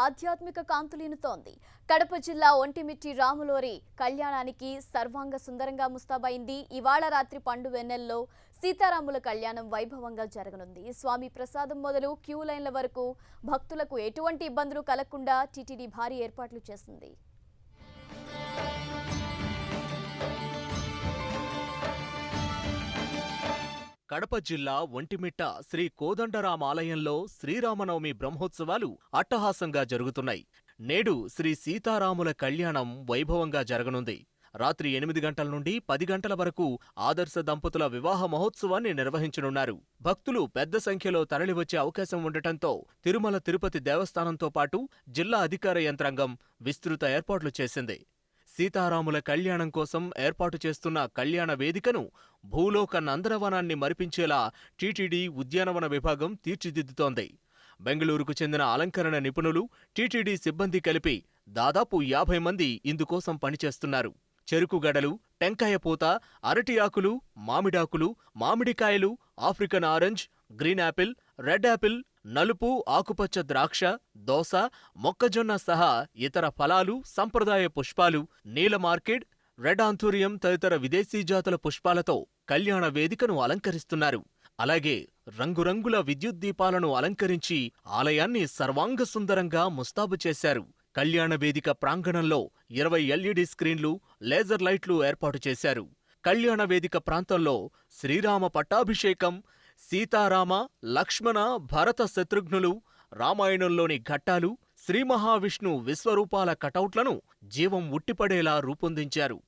ఆధ్యాత్మిక కాంతులీనుతోంది. కడప జిల్లా ఒంటిమిట్టి రాములోరి కళ్యాణానికి సర్వాంగ సుందరంగా ముస్తాబైంది. ఇవాళ రాత్రి పండు వెన్నెల్లో సీతారాముల కళ్యాణం వైభవంగా జరగనుంది. స్వామి ప్రసాదం మొదలు క్యూ లైన్ల వరకు భక్తులకు ఎటువంటి ఇబ్బందులు కలగకుండా టీటీడీ భారీ ఏర్పాట్లు చేసింది. కడప జిల్లా ఒంటిమిట్ట శ్రీ కోదండరాం ఆలయంలో శ్రీరామనవమి బ్రహ్మోత్సవాలు అట్టహాసంగా జరుగుతున్నాయి. నేడు శ్రీ సీతారాముల కళ్యాణం వైభవంగా జరగనుంది. రాత్రి 8 గంటల నుండి 10 గంటల వరకు ఆదర్శ దంపతుల వివాహ మహోత్సవాన్ని నిర్వహించనున్నారు. భక్తులు పెద్ద సంఖ్యలో తరలివచ్చే అవకాశం ఉండటంతో తిరుమల తిరుపతి దేవస్థానంతో పాటు జిల్లా అధికార యంత్రాంగం విస్తృత ఏర్పాట్లు చేసింది. సీతారాముల కళ్యాణం కోసం ఏర్పాటు చేస్తున్న కళ్యాణ వేదికను భూలోక నందనవనాన్ని మరిపించేలా టీటీడీ ఉద్యానవన విభాగం తీర్చిదిద్దుతోంది. బెంగళూరుకు చెందిన అలంకరణ నిపుణులు, టీటీడీ సిబ్బంది కలిపి దాదాపు 50 మంది ఇందుకోసం పనిచేస్తున్నారు. చెరుకుగడలు, టెంకాయ పూత, అరటి ఆకులు, మామిడాకులు, మామిడికాయలు, African orange, green Apple, red Apple, నలుపు, ఆకుపచ్చ ద్రాక్ష, దోస, మొక్కజొన్న సహా ఇతర ఫలాలు, సంప్రదాయ పుష్పాలు, నీలమార్కెడ్, రెడ్ ఆంథూరియం తదితర విదేశీ జాతుల పుష్పాలతో కళ్యాణ వేదికను అలంకరిస్తున్నారు. అలాగే రంగురంగుల విద్యుత్ దీపాలను అలంకరించి ఆలయాన్ని సర్వాంగ సుందరంగా ముస్తాబు చేశారు. కళ్యాణ వేదిక ప్రాంగణంలో 20 LED స్క్రీన్లు, లేజర్ లైట్లు ఏర్పాటు చేశారు. కళ్యాణ వేదిక ప్రాంతంలో శ్రీరామ పట్టాభిషేకం, సీతారామ, లక్ష్మణ, భరత శత్రుఘ్నులు, రామాయణంలోని ఘట్టాలు, శ్రీ మహావిష్ణు విశ్వరూపాల కటౌట్లను జీవం ఉట్టిపడేలా రూపొందించారు.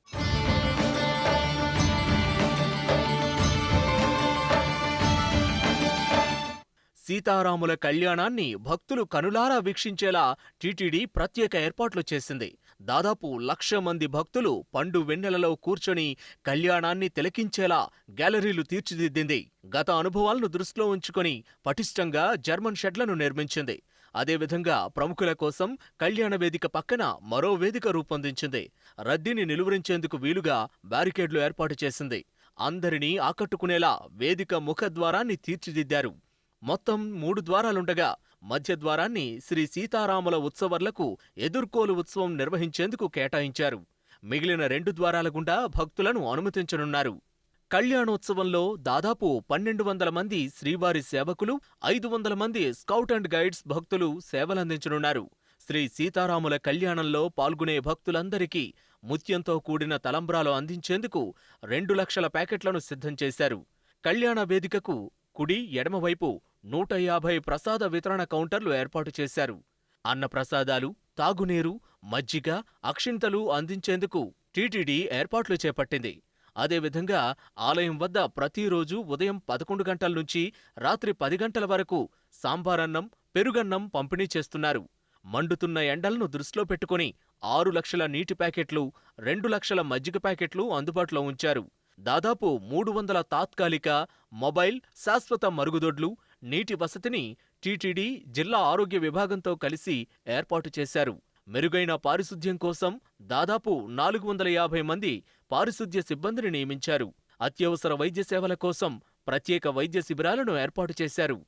సీతారాముల కళ్యాణాన్ని భక్తులు కనులారా వీక్షించేలా టీటీడీ ప్రత్యేక ఏర్పాట్లు చేసింది. దాదాపు 1,00,000 మంది భక్తులు పండు వెన్నెలలో కూర్చొని కళ్యాణాన్ని తిలకించేలా గ్యాలరీలు తీర్చిదిద్దింది. గత అనుభవాలను దృష్టిలో ఉంచుకొని పటిష్టంగా జర్మన్ షెడ్లను నిర్మించింది. అదేవిధంగా ప్రముఖుల కోసం కళ్యాణ వేదిక పక్కన మరో వేదిక రూపొందించింది. రద్దీని నిలువరించేందుకు వీలుగా బ్యారికేడ్లు ఏర్పాటు చేసింది. అందరినీ ఆకట్టుకునేలా వేదిక ముఖద్వారాన్ని తీర్చిదిద్దారు. మొత్తం 3 ద్వారాలుండగా మధ్య ద్వారాన్ని శ్రీ సీతారాముల ఉత్సవర్లకు ఎదుర్కోలు ఉత్సవం నిర్వహించేందుకు కేటాయించారు. మిగిలిన 2 ద్వారాల గుండా భక్తులను అనుమతించనున్నారు. కళ్యాణోత్సవంలో దాదాపు 1,200 మంది శ్రీవారి సేవకులు, 500 మంది స్కౌట్ అండ్ గైడ్స్ భక్తులు సేవలందించనున్నారు. శ్రీ సీతారాముల కళ్యాణంలో పాల్గొనే భక్తులందరికీ ముత్యంతో కూడిన తలంబ్రాలు అందించేందుకు 2 లక్షల ప్యాకెట్లను సిద్ధం చేశారు. కళ్యాణ వేదికకు కుడి, ఎడమవైపు 150 ప్రసాద వితరణ కౌంటర్లు ఏర్పాటు చేశారు. అన్న ప్రసాదాలు, తాగునీరు, మజ్జిగ, అక్షింతలు అందించేందుకు టీటీడీ ఏర్పాట్లు చేపట్టింది. అదేవిధంగా ఆలయం వద్ద ప్రతిరోజు ఉదయం 11 గంటల నుంచి రాత్రి 10 గంటల వరకు సాంబారన్నం, పెరుగన్నం పంపిణీ చేస్తున్నారు. మండుతున్న ఎండలను దృష్టిలో పెట్టుకుని 6 లక్షల నీటి ప్యాకెట్లు, 2 లక్షల మజ్జిగ ప్యాకెట్లు అందుబాటులో ఉంచారు. దాదాపు 300 తాత్కాలిక, మొబైల్, శాశ్వత మరుగుదొడ్లు, నీటి వసతిని టీటీడీ జిల్లా ఆరోగ్య విభాగంతో కలిసి ఏర్పాటు చేశారు. మెరుగైన పారిశుద్ధ్యం కోసం దాదాపు 450 మంది పారిశుద్ధ్య సిబ్బందిని నియమించారు. అత్యవసర వైద్య సేవల కోసం ప్రత్యేక వైద్య శిబిరాలను ఏర్పాటు చేశారు.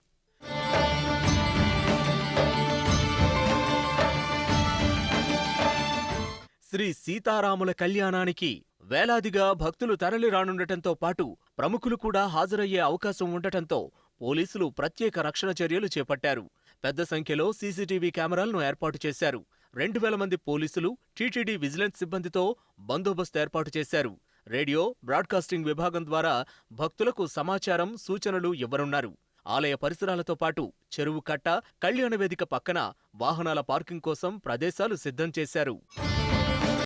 శ్రీ సీతారాముల కళ్యాణానికి వేలాదిగా భక్తులు తరలి రానుండటంతో పాటు ప్రముఖులు కూడా హాజరయ్యే అవకాశం ఉండటంతో పోలీసులు ప్రత్యేక రక్షణ చర్యలు చేపట్టారు. పెద్ద సంఖ్యలో సీసీటీవీ కెమెరాలను ఏర్పాటు చేశారు. 2,000 మంది పోలీసులు, టీటీడీ విజిలెన్స్ సిబ్బందితో బందోబస్తు ఏర్పాటు చేశారు. రేడియో, బ్రాడ్కాస్టింగ్ విభాగం ద్వారా భక్తులకు సమాచారం, సూచనలు ఇవ్వనున్నారు. ఆలయ పరిసరాలతో పాటు చెరువు కట్ట, కళ్యాణ వేదిక పక్కన వాహనాల పార్కింగ్ కోసం ప్రదేశాలు సిద్ధం చేశారు.